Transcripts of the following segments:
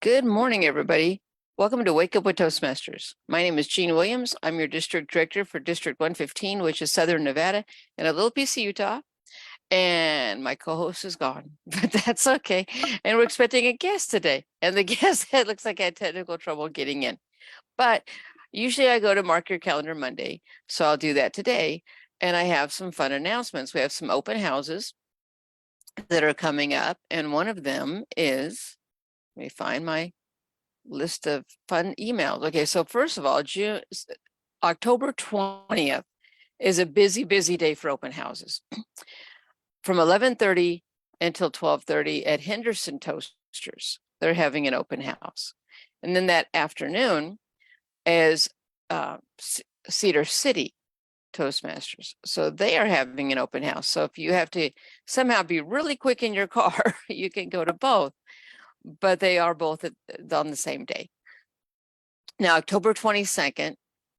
Good morning, everybody. Welcome to Wake Up with Toastmasters. My name is Jean Williams. I'm your district director for District 115, which is Southern Nevada and a little piece of Utah. And my co-host is gone, but that's okay. And we're expecting a guest today. And the guest it looks like had technical trouble getting in. But usually I go to mark your calendar Monday. So I'll do that today. And I have some fun announcements. We have some open houses that are coming up. And one of them is, let me find my list of fun emails. Okay, so first of all, October 20th is a busy day for open houses. From 11:30 until 12:30 at Henderson Toasters, they're having an open house. And then that afternoon is Cedar City Toastmasters. So they are having an open house. So if you have to somehow be really quick in your car, you can go to both, but they are both on the same day. Now, October 22nd,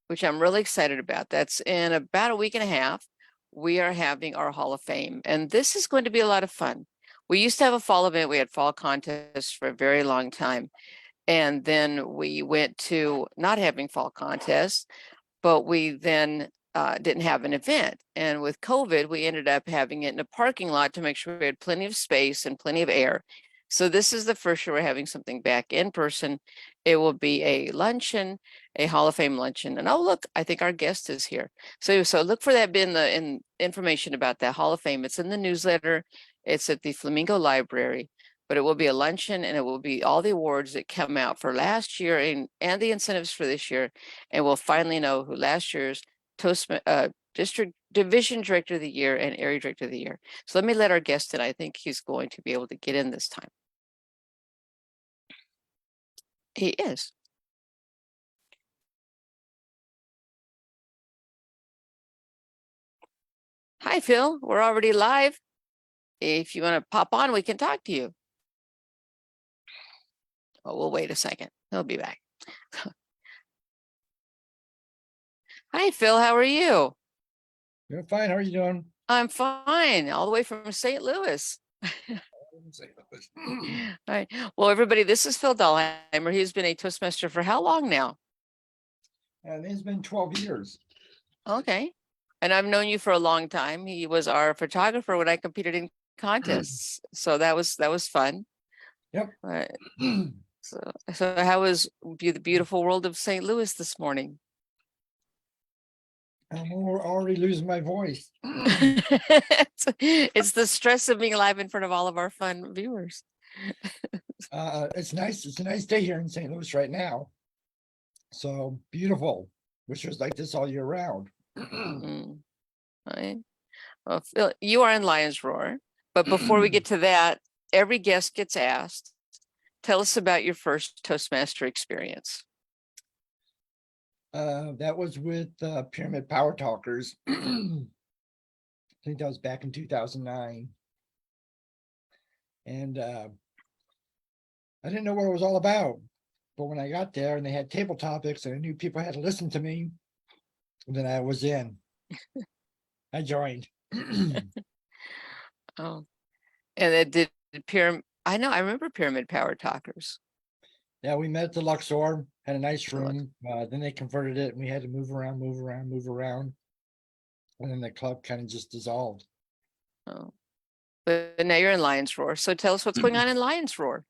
which I'm really excited about, that's in about a week and a half, we are having our Hall of Fame. And this is going to be a lot of fun. We used to have a fall event. We had fall contests for a very long time. And then we went to not having fall contests, but we then didn't have an event. And with COVID, we ended up having it in a parking lot to make sure we had plenty of space and plenty of air. So this is the first year we're having something back in person. It will be a luncheon, a Hall of Fame luncheon. And oh, look, I think our guest is here. So look for that in information about that Hall of Fame. It's in the newsletter. It's at the Flamingo Library, but it will be a luncheon and it will be all the awards that come out for last year and the incentives for this year. And we'll finally know who last year's District Division Director of the Year and Area Director of the Year. So let me let our guest in. I think he's going to be able to get in this time. He is. Hi, Phil. We're already live. If you want to pop on, we can talk to you. Oh, we'll wait a second. He'll be back. Hi, Phil. How are you? You're fine. How are you doing? I'm fine. All the way from St. Louis. All right. Well, everybody, this is Phil Dahlheimer. He's been a Toastmaster for how long now? And it's been 12 years. Okay. And I've known you for a long time. He was our photographer when I competed in contests. So that was fun. Yep. So how was the beautiful world of St. Louis this morning? I'm already losing my voice. It's the stress of being live in front of all of our fun viewers. It's nice. It's a nice day here in St. Louis right now. So beautiful. Wish it was like this all year round. Right. Well, Phil, you are in Lion's Roar, but before we get to that, every guest gets asked, tell us about your first Toastmaster experience. That was with Pyramid Power Talkers. I think that was back in 2009. And I didn't know what it was all about. But when I got there and they had table topics and I knew people had to listen to me, then I was in. I joined. Oh, and it did Pyramid. I know, I remember Pyramid Power Talkers. Yeah, we met at the Luxor, had a nice room. Then they converted it and we had to move around. And then the club kind of just dissolved. Oh, but now you're in Lion's Roar. So tell us what's going on in Lion's Roar.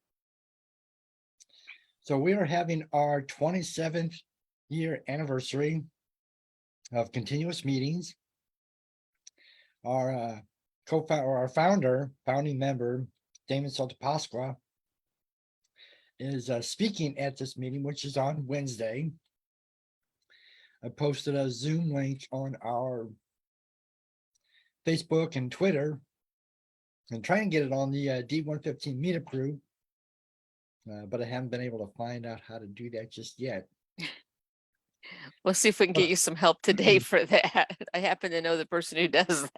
So we are having our 27th year anniversary of continuous meetings. Our founding member, Damon Sotopasqua, is speaking at this meeting, which is on Wednesday. I posted a Zoom link on our Facebook and Twitter and try and get it on the D115 meetup group, but I haven't been able to find out how to do that just yet. We'll see if we can get you some help today for that. I happen to know the person who does that.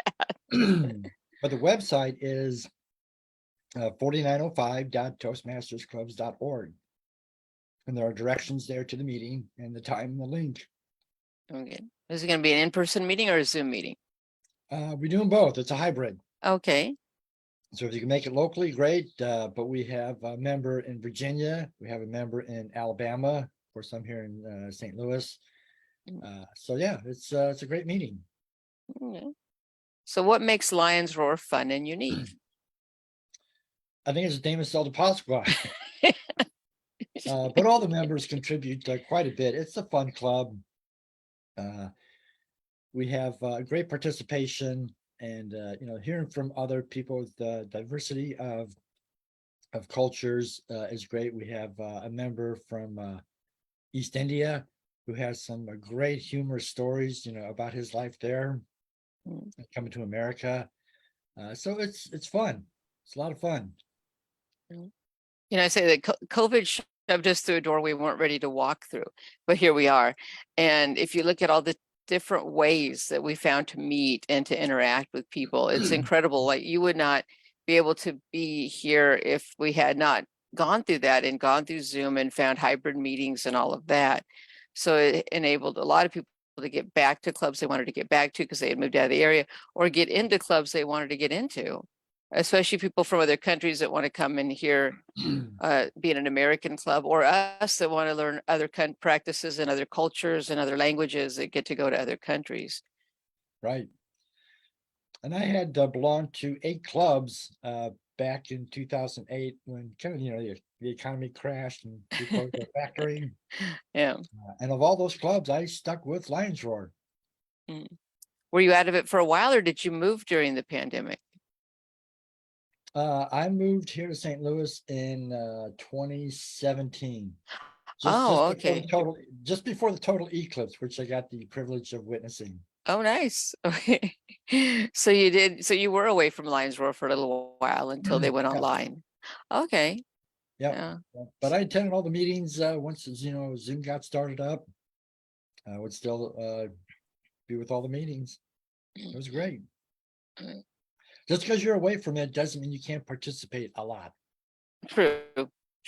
But the website is 4905.toastmastersclubs.org. And there are directions there to the meeting and the time and the link. Okay. Is it going to be an in-person meeting or a Zoom meeting? We're doing both. It's a hybrid. Okay. So if you can make it locally, great. But we have a member in Virginia. We have a member in Alabama. Of course, I'm here in St. Louis. So yeah, it's a great meeting. Okay. So what makes Lions Roar fun and unique? I think it's Damus Delta Pasqua. But all the members contribute quite a bit. It's a fun club. We have great participation, and hearing from other people, the diversity of cultures is great. We have a member from East India who has some great humorous stories, about his life there, coming to America. So it's fun. It's a lot of fun. I say that COVID shoved us through a door we weren't ready to walk through, but here we are. And if you look at all the different ways that we found to meet and to interact with people, it's incredible. Like, you would not be able to be here if we had not gone through that and gone through Zoom and found hybrid meetings and all of that. So it enabled a lot of people to get back to clubs they wanted to get back to because they had moved out of the area, or get into clubs they wanted to get into, especially people from other countries that want to come in here, be in an American club, or us that want to learn other practices and other cultures and other languages that get to go to other countries. Right. And I had belonged to 8 clubs back in 2008 when kind of, the economy crashed and we closed our factory. Yeah. And of all those clubs, I stuck with Lions Roar. Were you out of it for a while, or did you move during the pandemic? I moved here to St. Louis in 2017. Okay. Just before the total eclipse, which I got the privilege of witnessing. Oh, nice. Okay. So you were away from Lions Roar for a little while until they went Yeah. online. Okay. Yep. Yeah. But I attended all the meetings once Zoom got started up. I would still be with all the meetings. It was great. Just because you're away from it doesn't mean you can't participate a lot. True.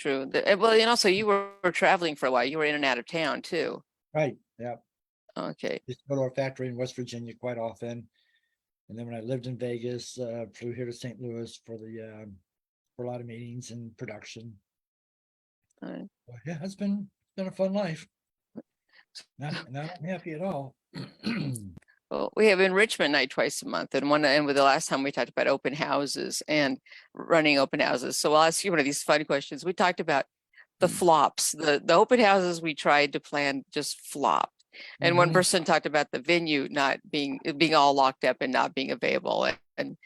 Well, and also you were traveling for a while. You were in and out of town too. Right. Yeah. Okay. Used to go to our factory in West Virginia quite often. And then when I lived in Vegas, flew here to St. Louis for a lot of meetings and production. Right. Well, yeah, it's been a fun life. Not happy at all. Well, we have enrichment night twice a month, and with the last time we talked about open houses and running open houses. So I'll ask you one of these fun questions. We talked about the flops, the open houses we tried to plan just flopped. And one person talked about the venue not being all locked up and not being available, and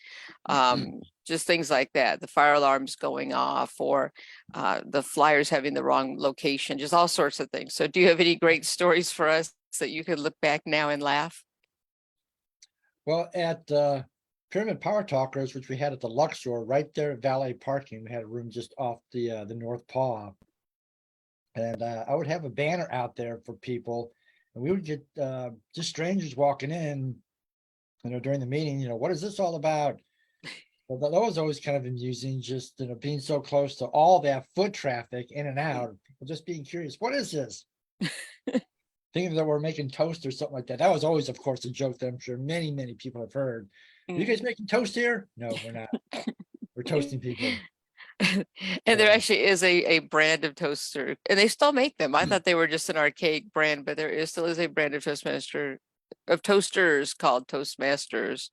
just things like that. The fire alarms going off, or the flyers having the wrong location, just all sorts of things. So do you have any great stories for us that you could look back now and laugh? Well, at Pyramid Power Talkers, which we had at the Luxor, right there at valet parking, we had a room just off the North Paw. And I would have a banner out there for people, and we would get just strangers walking in, during the meeting, what is this all about? Well, that was always kind of amusing, just being so close to all that foot traffic in and out, people just being curious, what is this? Thinking that we're making toast or something like that. That was always, of course, a joke that I'm sure many, many people have heard. Are you guys making toast here? No, we're not. We're toasting people. And there actually is a brand of toaster, and they still make them. I thought they were just an archaic brand, but still is a brand of toasters called Toastmasters,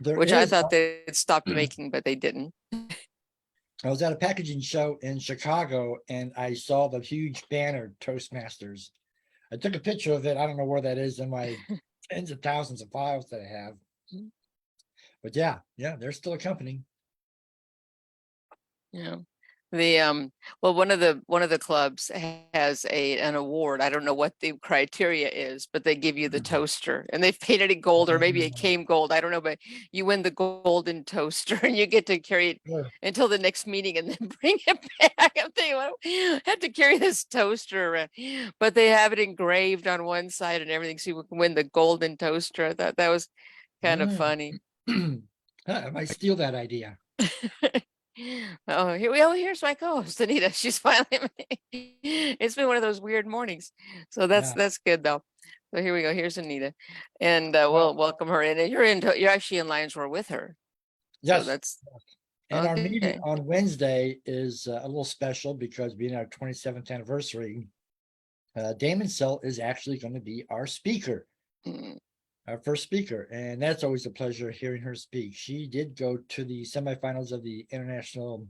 which I thought they'd stopped making, but they didn't. I was at a packaging show in Chicago, and I saw the huge banner Toastmasters. I took a picture of it. I don't know where that is in my tens of thousands of files that I have. But yeah, they're still a company. Yeah. Well, one of the clubs has an award. I don't know what the criteria is, but they give you the toaster, and they've painted it gold, or maybe it came gold. I don't know, but you win the golden toaster and you get to carry it until the next meeting and then bring it back. I'm thinking, well, I have to carry this toaster around, but they have it engraved on one side and everything, so you can win the golden toaster. I thought that was kind of funny. I might steal that idea. Oh, here's my co-host, Anita. She's finally. It's been one of those weird mornings, so that's good though. So here we go. Here's Anita, and we'll welcome her in. And you're actually in Lions Roar with her. Yes, so And our meeting Okay. on Wednesday is a little special because being our 27th anniversary, Damon Sell is actually going to be our speaker, Mm. our first speaker. And that's always a pleasure hearing her speak. She did go to the semifinals of the International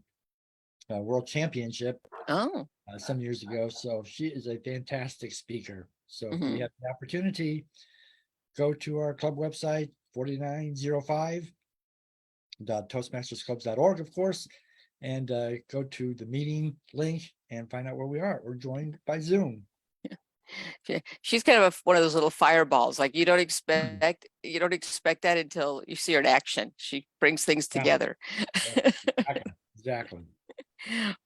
World Championship Oh. some years ago. So she is a fantastic speaker. So if you Mhm. have the opportunity, go to our club website, 4905.toastmastersclubs.org, of course, and go to the meeting link and find out where we are. We're joined by Zoom. She's kind of one of those little fireballs. Like you don't expect that until you see her in action. She brings things Yeah, together. exactly.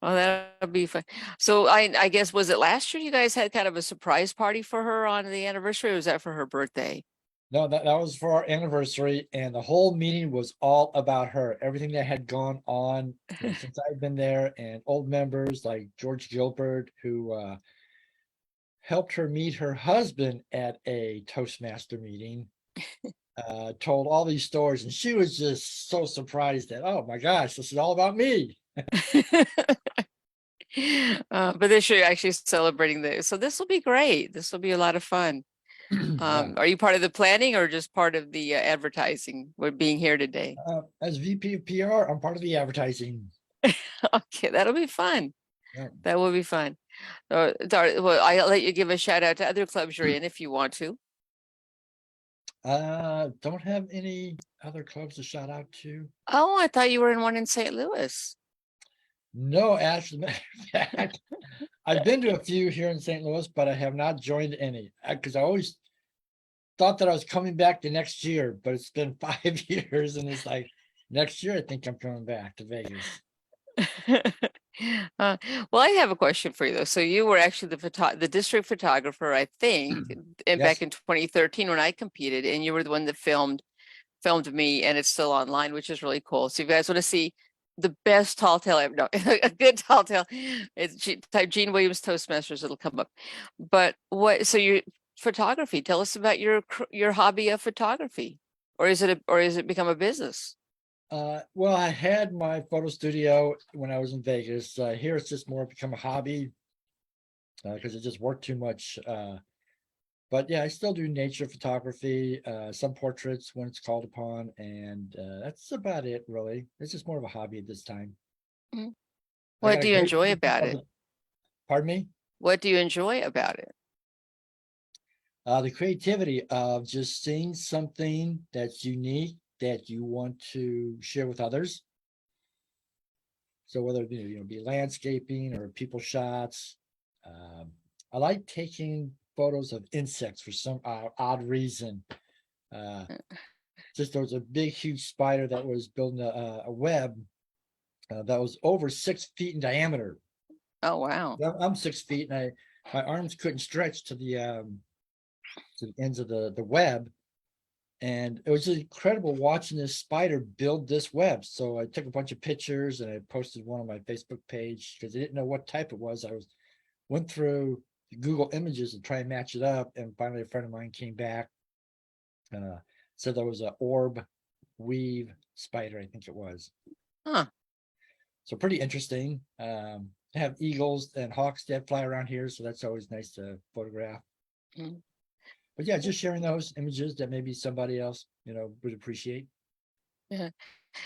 Well, that'll be fun. So I guess was it last year you guys had kind of a surprise party for her on the anniversary, or was that for her birthday? No, that was for our anniversary, and the whole meeting was all about her. Everything that had gone on, since I've been there, and old members like George Gilbert, who helped her meet her husband at a Toastmaster meeting, told all these stories, and she was just so surprised that, oh my gosh, this is all about me. But this year you're actually celebrating this. So this will be great. This will be a lot of fun. Yeah. Are you part of the planning or just part of the advertising with being here today? As VP of PR, I'm part of the advertising. Okay, that'll be fun. Yeah. That will be fun. Well, I'll let you give a shout out to other clubs you're in if you want to. Don't have any other clubs to shout out to. Oh, I thought you were in one in St. Louis. No, actually, matter of fact, I've been to a few here in St. Louis, but I have not joined any because I always thought that I was coming back the next year, but it's been 5 years, and it's like next year I think I'm coming back to Vegas. Uh, well, I have a question for you though. So you were actually the district photographer, I think, and Yes. back in 2013 when I competed, and you were the one that filmed me, and it's still online, which is really cool. So if you guys want to see the best tall tale ever, no, a good tall tale, type Gene Williams Toastmasters, it'll come up. But what? So your photography. Tell us about your hobby of photography, or is it become a business? Well, I had my photo studio when I was in Vegas. Here it's just more become a hobby because it just worked too much. But yeah, I still do nature photography, some portraits when it's called upon, and that's about it, really. It's just more of a hobby at this time. Mhm. I What got a do you great enjoy group about it? of, pardon me, What do you enjoy about it? the creativity of just seeing something that's unique that you want to share with others. So whether it be landscaping or people shots, I like taking photos of insects for some odd reason. Uh, just there was a big, huge spider that was building a web that was over 6 feet in diameter. Oh, wow. I'm 6 feet, and my arms couldn't stretch to the ends of the web, and it was just incredible watching this spider build this web. So I took a bunch of pictures and I posted one on my Facebook page because I didn't know what type it was. Went through Google Images to try and match it up, and finally a friend of mine came back, said there was a orb weave spider, I think it was. Huh. So pretty interesting. I have eagles and hawks that fly around here, so that's always nice to photograph. Mm. But yeah, just sharing those images that maybe somebody else would appreciate. Yeah.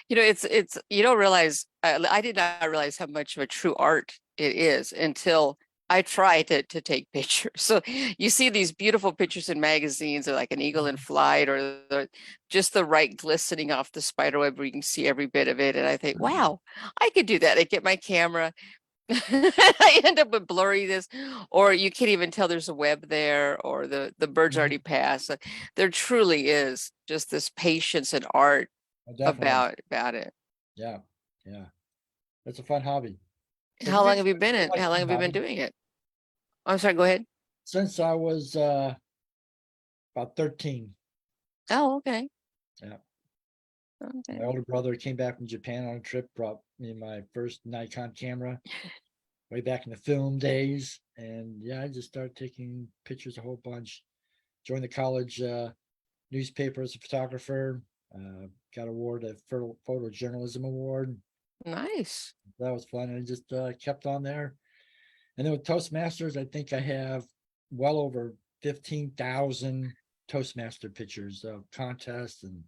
It's you don't realize I did not realize how much of a true art it is until I try to take pictures. So you see these beautiful pictures in magazines of like an eagle in flight or just the right glistening off the spider web where you can see every bit of it. And I think, wow, I could do that. I get my camera. I end up with blurriness, or you can't even tell there's a web there, or the birds Mhm. already passed. There truly is just this patience and art Definitely. about it. Yeah. Yeah. It's a fun hobby. It's a How long good have you been in? How long lifetime have you been hobby. doing it? I'm sorry, go ahead. Since I was about 13. Oh, okay. Yeah. My Okay. older brother came back from Japan on a trip, brought me my first Nikon camera way back in the film days. And yeah, I just started taking pictures a whole bunch. Joined the college newspaper as a photographer. Got awarded a photojournalism award. Nice. That was fun. And just kept on there. And then with Toastmasters, I think I have well over 15,000 Toastmaster pictures of contests and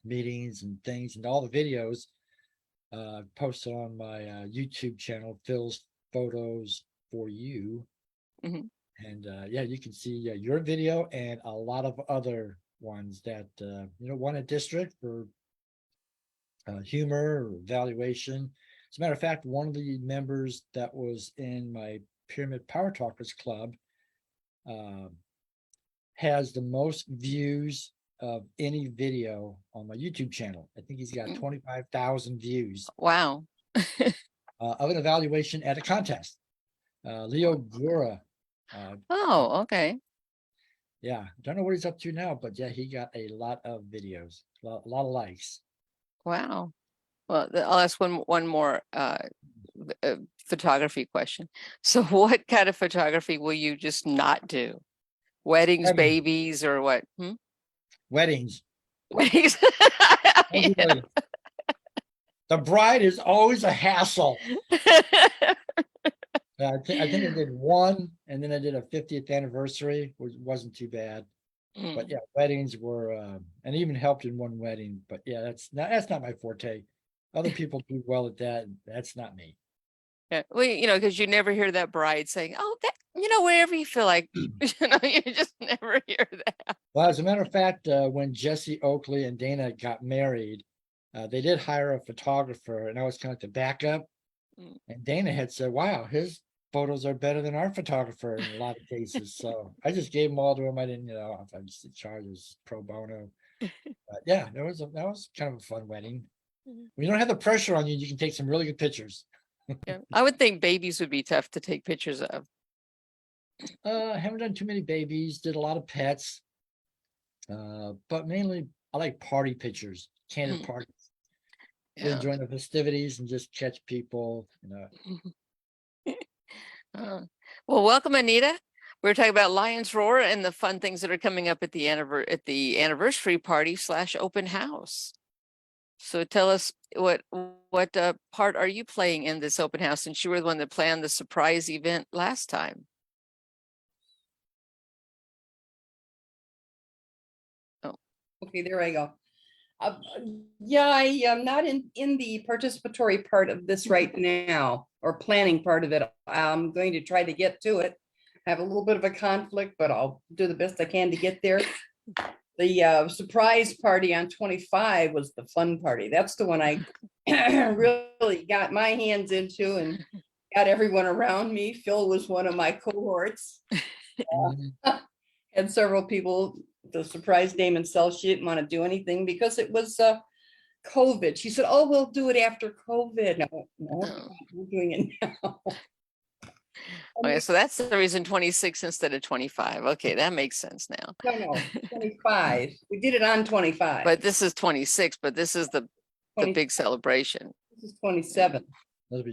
meetings and things, and all the videos posted on my YouTube channel, Phil's Photos for You. Mhm. And yeah, you can see your video and a lot of other ones that won a district for humor or evaluation. As a matter of fact, one of the members that was in my Pyramid Power Talkers Club uh, has the most views of any video on my YouTube channel. I think he's got Mm. 25,000 views Wow. of an evaluation at a contest. Leo Gura. Oh, okay. Yeah, don't know what he's up to now, but yeah, he got a lot of videos, a lot of likes. Wow. Well, I'll ask one more photography question. So what kind of photography will you just not do? Weddings, Weddings. babies, or what? Weddings. Weddings. Don't do weddings. The bride is always a hassle. I think I did one, and then I did a 50th anniversary, which wasn't too bad. But yeah, weddings were, and even helped in one wedding. But yeah, that's not my forte. Other people do well at that. That's not me. Yeah. Well, because you never hear that bride saying, "Oh, that," wherever you feel like, you just never hear that. Well, as a matter of fact, when Jesse Oakley and Dana got married, they did hire a photographer, and I was kind of the backup. Mm. And Dana had said, "Wow, his photos are better than our photographer in a lot of cases." So I just gave them all to him. I didn't, if I just charges pro bono. But yeah, that was kind of a fun wedding. Mhm. When you don't have the pressure on you, you can take some really good pictures. Yeah. I would think babies would be tough to take pictures of. Haven't done too many babies, did a lot of pets. But mainly I like party pictures, candid Mm. parties. Yeah. Enjoying the festivities and just catch people, Well, welcome, Anita. We're talking about Lions Roar and the fun things that are coming up at the anniversary party / open house. So tell us what part are you playing in this open house, since you were the one that planned the surprise event last time? Oh, Okay, there I go. Yeah, I am not in the participatory part of this right now, or planning part of it. I'm going to try to get to it. I have a little bit of a conflict, but I'll do the best I can to get there. The surprise party on 25 was the fun party. That's the one I really got my hands into and got everyone around me. Phil was one of my cohorts. And several people. The surprise dame herself, she didn't want to do anything because it was COVID. She said, "Oh, we'll do it after COVID." No, oh. we're doing it now. Okay, so that's the reason 26 instead of 25. Okay, that makes sense now. No, 25. We did it on 25. But this is 26, but this is the big celebration. This is 27.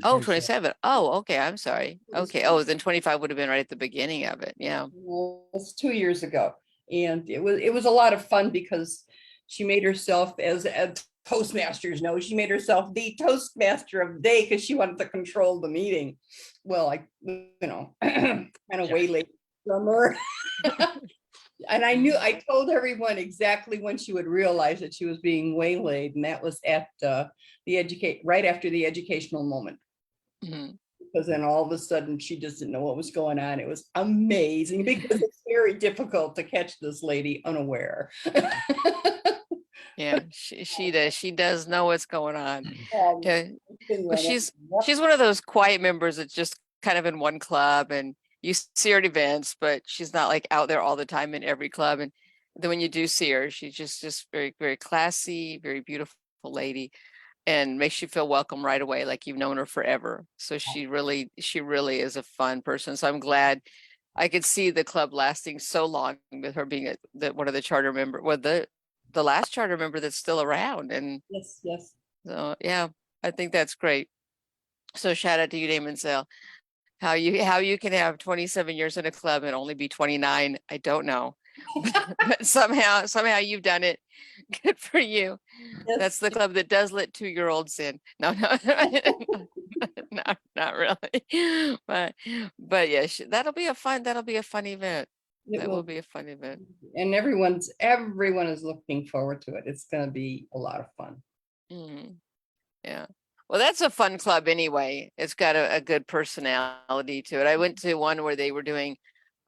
Oh, 27. Oh, okay. I'm sorry. Okay. Oh, then 25 would have been right at the beginning of it. Yeah. Well, it's 2 years ago. And it was a lot of fun because she made herself, as Toastmasters know, she made herself the Toastmaster of the day because she wanted to control the meeting. Well, kind of waylaid drummer. And I told everyone exactly when she would realize that she was being waylaid, and that was at right after the educational moment. Mhm. Because then all of a sudden she just didn't know what was going on. It was amazing because it's very difficult to catch this lady unaware. Yeah, she does know what's going on. Yeah. Well, she's Yep. one of those quiet members that's just kind of in one club, and you see her at events, but she's not like out there all the time in every club. And then when you do see her, she's just very, very classy, very beautiful lady, and makes you feel welcome right away, like you've known her forever. So she really is a fun person. So I'm glad I could see the club lasting so long with her being one of the charter member, the last charter member that's still around. And Yes. so yeah, I think that's great. So shout out to you, Damon Sale. How you can have 27 years in a club and only be 29, I don't know. But somehow you've done it. Good for you. Yes. That's the club that does let 2-year-olds in. No, no, no, not really. But yeah, that'll be a fun event. It That will will, be a fun event. and everyone is looking forward to it. It's going to be a lot of fun. Mhm. Yeah. Well, that's a fun club anyway. It's got a good personality to it. I went to one where they were doing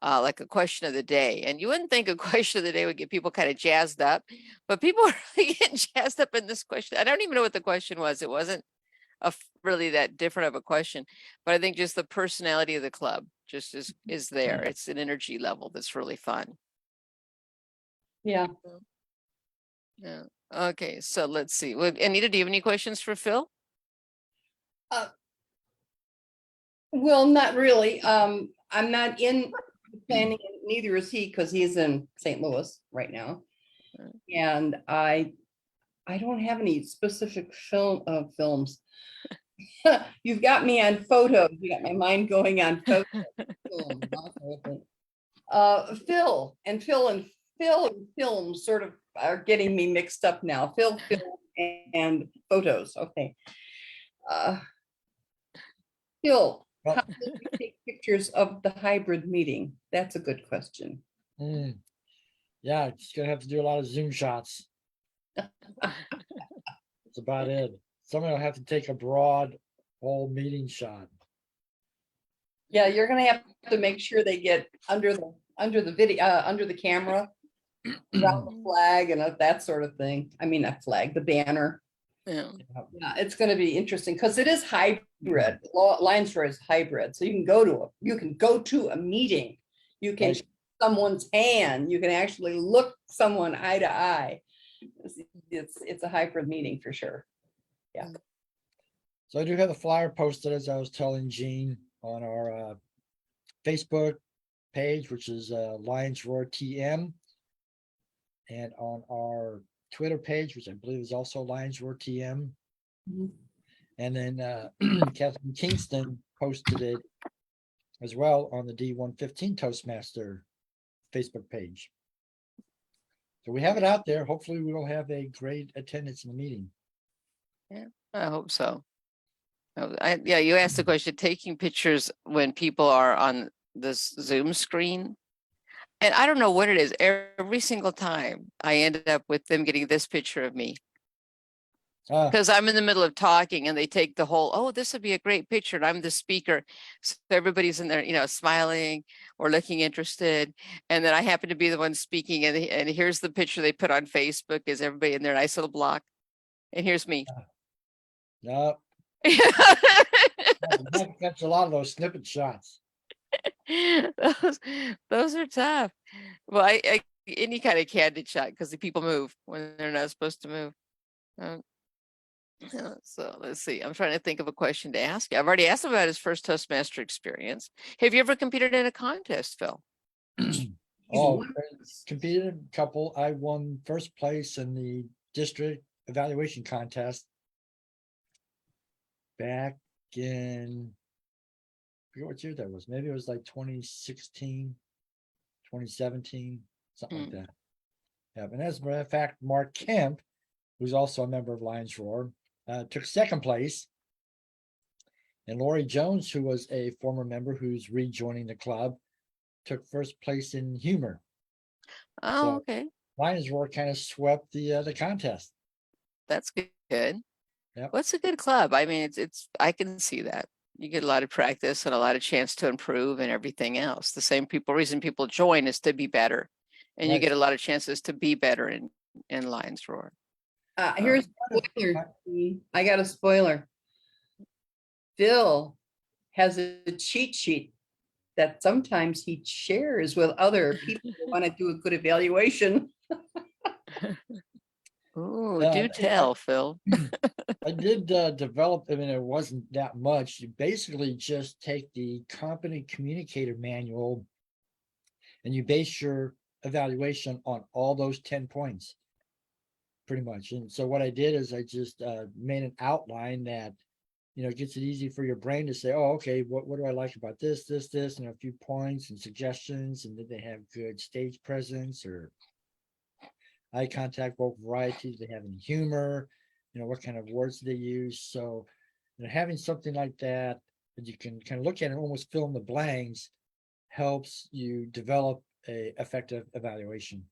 like a question of the day, and you wouldn't think a question of the day would get people kind of jazzed up, but people were really getting jazzed up in this question. I don't even know what the question was. It wasn't really that different of a question, but I think just the personality of the club just is there. It's an energy level that's really fun. Yeah. Yeah. Okay, so let's see. Well, Anita, do you have any questions for Phil? Well, not really. I'm not in planning, neither is he, because he's in St. Louis right now. Right. And I don't have any specific films. You've got me on photos. You got my mind going on photos. Phil and film sort of are getting me mixed up now. Film and photos. Okay. Phil, Well- how did you take pictures of the hybrid meeting? That's a good question. Yeah, just gonna have to do a lot of Zoom shots. That's about it. Somebody will have to take a broad whole meeting shot. Yeah, you're gonna have to make sure they get under the video, under the camera, around the flag and that sort of thing. I mean, that flag, the banner. Yeah. Yeah, it's gonna be interesting because it is hybrid. Lions Roar is hybrid, so you can go to a meeting. You can Right. shake someone's hand. You can actually look someone eye to eye. It's a hybrid meeting for sure. Yeah. So I do have the flyer posted, as I was telling Jean, on our Facebook page, which is Lions Roar TM, and on our Twitter page, which I believe is also Lions Roar TM. Mhm. And then Kathleen Kingston posted it as well on the D115 Toastmaster Facebook page. So we have it out there. Hopefully we will have a great attendance in the meeting. I hope so. Yeah, you asked the question, taking pictures when people are on this Zoom screen. And I don't know what it is. Every single time I ended up with them getting this picture of me. Because I'm in the middle of talking and they take the whole, oh, this would be a great picture. And I'm the speaker. So everybody's in there, smiling or looking interested. And then I happen to be the one speaking. And here's the picture they put on Facebook, is everybody in their nice little block. And here's me. No, that's a lot of those snippet shots. those are tough. Well, I any kind of candid shot, because the people move when they're not supposed to move. So let's see. I'm trying to think of a question to ask you. I've already asked him about his first Toastmaster experience. Have you ever competed in a contest, Phil? Oh, competed a couple. I won first place in the district evaluation contest back in, I forget what year that was. Maybe it was like 2016, 2017, something like that. Yeah, and as a matter of fact, Mark Kemp, who's also a member of Lions Roar, took second place. And Lori Jones, who was a former member who's rejoining the club, took first place in humor. Oh, So, okay. Lions Roar kind of swept the contest. That's good. Yep. What's a good club? I mean, it's I can see that. You get a lot of practice and a lot of chance to improve and everything else. The same reason people join is to be better. And you Right. get a lot of chances to be better in Lions Roar. Here's a spoiler. I got a spoiler. Phil has a cheat sheet that sometimes he shares with other people who want to do a good evaluation. Ooh, Yeah, do tell, Phil. I did develop, I mean, it wasn't that much. You basically just take the competent communicator manual and you base your evaluation on all those 10 points, pretty much. And so what I did is I just made an outline that it gets it easy for your brain to say, oh, okay, what do I like about this, and a few points and suggestions, and did they have good stage presence or eye contact, vocal variety, do they have any humor, what kind of words do they use? So, having something like that you can kind of look at and almost fill in the blanks helps you develop a effective evaluation.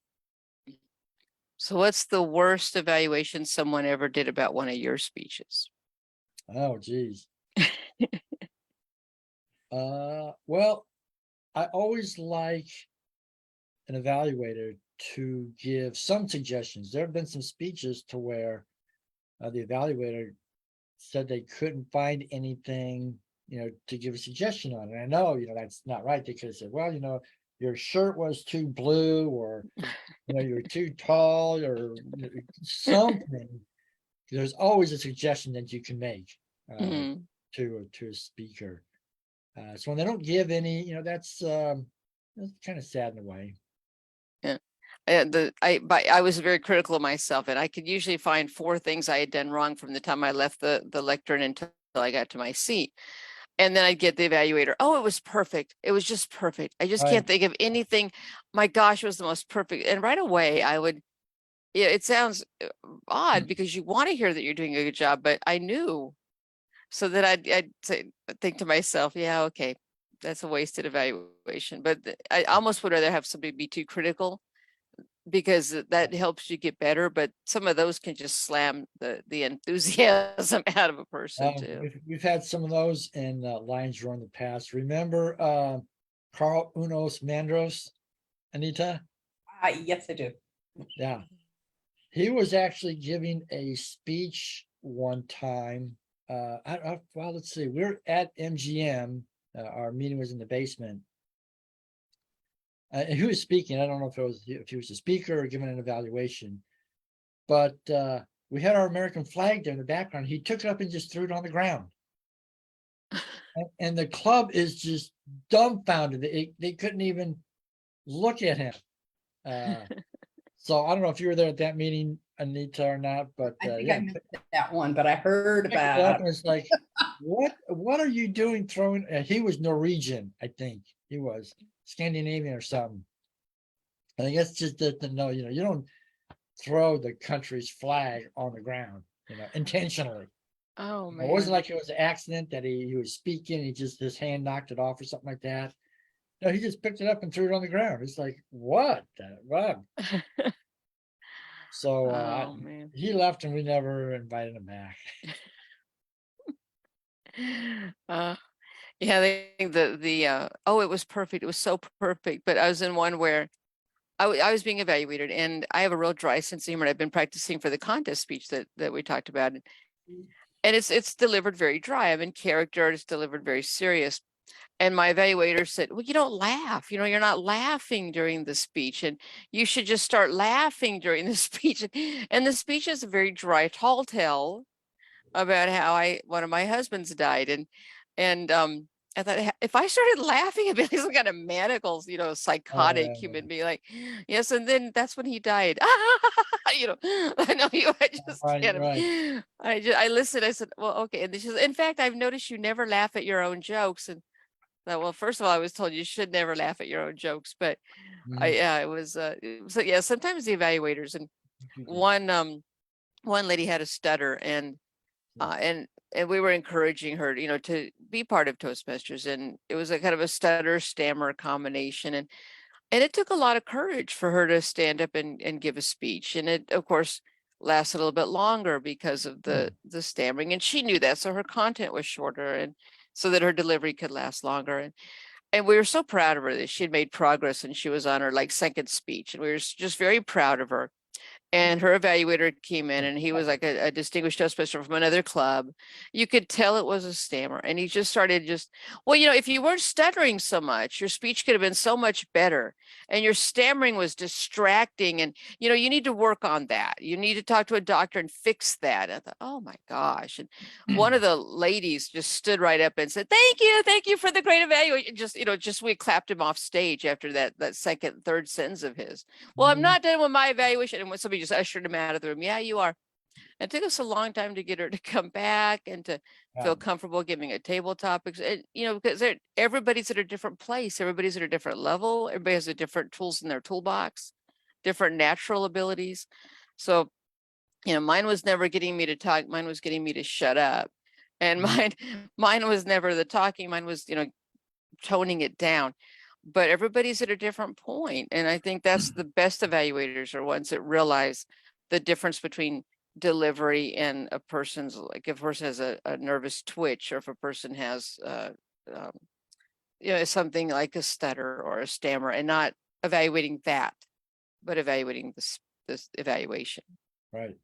So what's the worst evaluation someone ever did about one of your speeches? Oh, geez. Well, I always like an evaluator to give some suggestions. There have been some speeches to where the evaluator said they couldn't find anything, to give a suggestion on. And I know, that's not right. They could have said, well, your shirt was too blue, or, you're too tall, or something. There's always a suggestion that you can make Mhm. to a speaker. So when they don't give any, that's kind of sad in a way. I was very critical of myself, and I could usually find 4 things I had done wrong from the time I left the lectern until I got to my seat. And then I'd get the evaluator. Oh, it was perfect. It was just perfect. I just Right. can't think of anything. My gosh, it was the most perfect. And right away I would, yeah, it sounds odd because you want to hear that you're doing a good job, but I knew. So that I'd think to myself, yeah, okay, that's a wasted evaluation. But I almost would rather have somebody be too critical, because that helps you get better. But some of those can just slam the enthusiasm out of a person too. We've had some of those in Lions Roar in the past. Remember Carl Unos Mandros, Anita? Yes, I do. Yeah. He was actually giving a speech one time. Well, let's see. We're at MGM. Our meeting was in the basement. And he was speaking. I don't know if he was a speaker or giving an evaluation, but we had our American flag there in the background. He took it up and just threw it on the ground. And the club is just dumbfounded. They couldn't even look at him. So I don't know if you were there at that meeting, Anita, or not, but I think yeah, I missed that one, but I heard picked it up about and it's like, what are you doing throwing? He was Norwegian, I think. He was Scandinavian or something. And I guess just to know, you don't throw the country's flag on the ground, intentionally. Oh It wasn't man. like it was an accident that he was speaking, his hand knocked it off or something like that. No, he just picked it up and threw it on the ground. It's like, what? So Oh man. he left and we never invited him back. Uh, yeah, they think oh, it was perfect. It was so perfect. But I was in one where I was being evaluated, and I have a real dry sense of humor. I've been practicing for the contest speech that we talked about. And it's delivered very dry. I'm in character, it's delivered very serious. And my evaluator said, well, you don't laugh, you're not laughing during the speech, and you should just start laughing during the speech. And the speech is a very dry, tall tale about how one of my husbands died. And I thought, if I started laughing, I'd be like some kind of maniacal, psychotic human being. Like, yes, and then that's when he died. I know you. I just can't. Right. I listened. I said, well, okay. And she says, in fact, I've noticed you never laugh at your own jokes. And well, first of all, I was told you should never laugh at your own jokes. But it was. So yeah, sometimes the evaluators, and one lady had a stutter, and we were encouraging her, to be part of Toastmasters, and it was a kind of a stutter stammer combination, and it took a lot of courage for her to stand up and give a speech, and it of course lasted a little bit longer because of the stammering, and she knew that, so her content was shorter, and so that her delivery could last longer, and we were so proud of her that she had made progress, and she was on her second speech, and we were just very proud of her. And her evaluator came in, and he was like a distinguished Toastmaster from another club. You could tell it was a stammer. And he just started well, if you weren't stuttering so much, your speech could have been so much better. And your stammering was distracting. And, you need to work on that. You need to talk to a doctor and fix that. And I thought, oh my gosh. And one of the ladies just stood right up and said, thank you for the great evaluation. We clapped him off stage after that second, third sentence of his. Well, I'm not done with my evaluation. And when somebody just ushered him out of the room. Yeah, you are. It took us a long time to get her to come back and to Yeah. feel comfortable giving a table topics. And, because everybody's at a different place, everybody's at a different level, everybody has a different tools in their toolbox, different natural abilities. So, mine was never getting me to talk, mine was getting me to shut up. And mine was never the talking, mine was, toning it down. But everybody's at a different point. And I think that's the best evaluators are ones that realize the difference between delivery and a person's, like if a person has a nervous twitch, or if a person has um, something like a stutter or a stammer, and not evaluating that, but evaluating this evaluation. Right.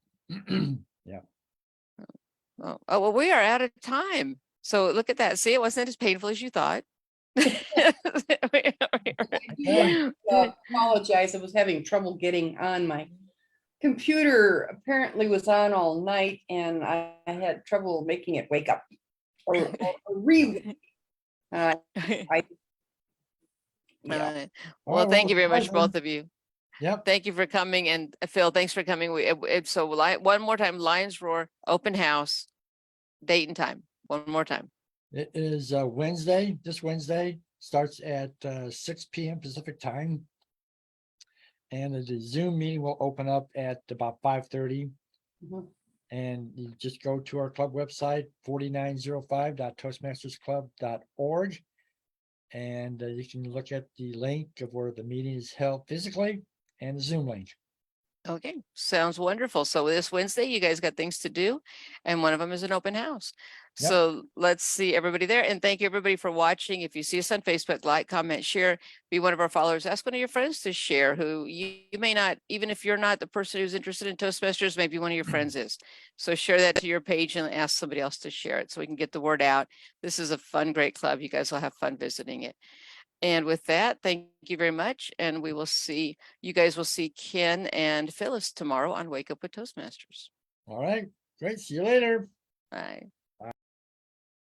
Oh, well, we are out of time. So look at that. See, it wasn't as painful as you thought. Apologize. I was having trouble getting on. My computer apparently was on all night and I had trouble making it wake up or I yeah. Well, Oh, thank you very much, pleasure. both of you. Yep. Thank you for coming. And Phil, thanks for coming. One more time, Lions Roar open house, date and time. One more time. It is Wednesday, this Wednesday, starts at 6 p.m. Pacific time. And the Zoom meeting will open up at about 5:30. Mhm. And you just go to our club website, 4905.toastmastersclub.org. And you can look at the link of where the meeting is held physically and the Zoom link. Okay, sounds wonderful. So this Wednesday, you guys got things to do, and one of them is an open house. Yep. So let's see everybody there, and thank you everybody for watching. If you see us on Facebook, like, comment, share, be one of our followers. Ask one of your friends to share who you may not, even if you're not the person who's interested in Toastmasters, maybe one of your friends is. So share that to your page and ask somebody else to share it so we can get the word out. This is a fun, great club. You guys will have fun visiting it. And with that, thank you very much. And you guys will see Ken and Phyllis tomorrow on Wake Up with Toastmasters. All right, great. See you later. Bye.